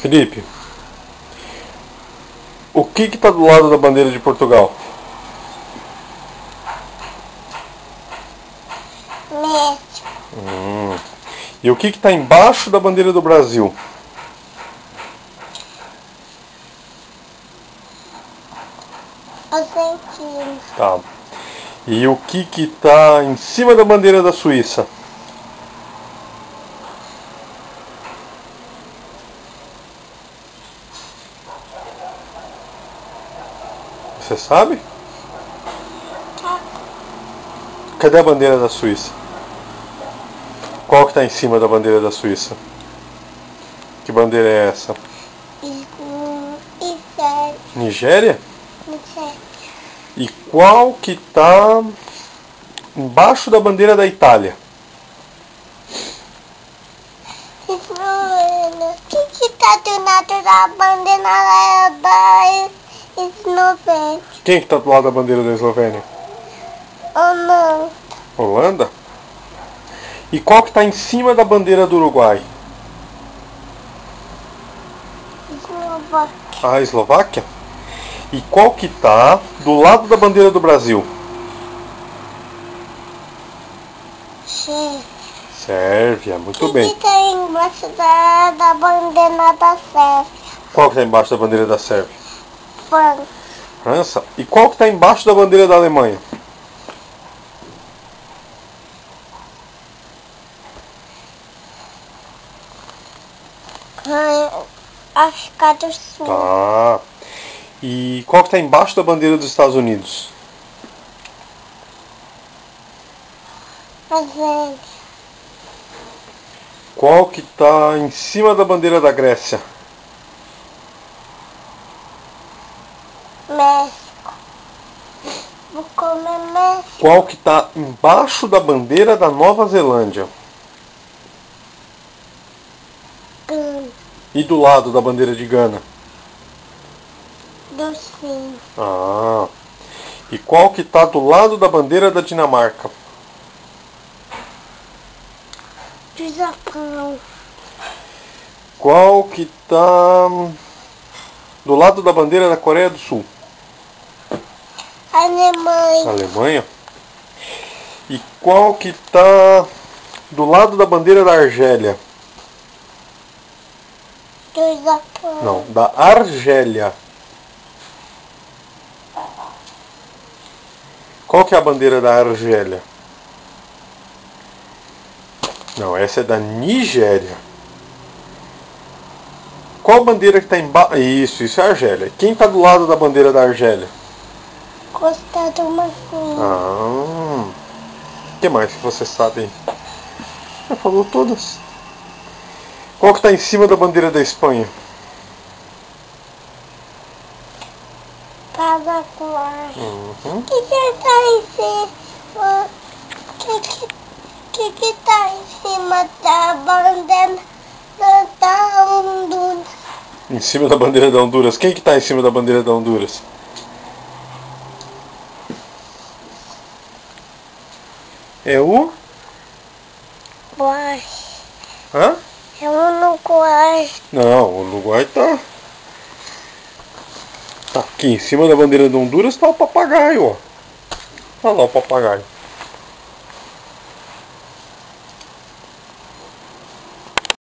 Felipe, o que está do lado da bandeira de Portugal? México. E o que está embaixo da bandeira do Brasil? Argentina. Tá. E o que está em cima da bandeira da Suíça? Você sabe? Cadê a bandeira da Suíça? Qual que está em cima da bandeira da Suíça? Que bandeira é essa? Nigéria? E qual que está embaixo da bandeira da Itália? O que está do lado da bandeira da Eslovênia? Quem que está do lado da bandeira da Eslovênia? Holanda. Holanda? E qual que está em cima da bandeira do Uruguai? Eslováquia. A Eslováquia? E qual que está do lado da bandeira do Brasil? Sérvia, muito bem. O que está embaixo da bandeira da Sérvia? Qual que está embaixo da bandeira da Sérvia? França. França. E qual que está embaixo da bandeira da Alemanha? África do Sul. Tá. E qual que está embaixo da bandeira dos Estados Unidos? Argélia. Qual que está em cima da bandeira da Grécia? México. Vou comer México. Qual que está embaixo da bandeira da Nova Zelândia? E do lado da bandeira de Gana? Do Sim. Ah. E qual que está do lado da bandeira da Dinamarca? Do Japão. Qual que está do lado da bandeira da Coreia do Sul? Alemanha. Alemanha. E qual que está do lado da bandeira da Argélia? Do Japão. Não, da Argélia. Qual que é a bandeira da Argélia? Não, essa é da Nigéria. Qual bandeira que está embaixo? Isso é a Argélia. Quem está do lado da bandeira da Argélia? Costa do Marfim. O que mais que você sabe aí? Já falou todas. Qual que está em cima da bandeira da Espanha? Paraguai. O que está em cima? Que está em cima da bandeira da Honduras? Em cima da bandeira da Honduras. Quem que está em cima da bandeira da Honduras? É o? Uruguai. Hã? É o Uruguai. Não, o Uruguai tá. Tá aqui em cima da bandeira da Honduras tá o papagaio, ó. Olha lá o papagaio.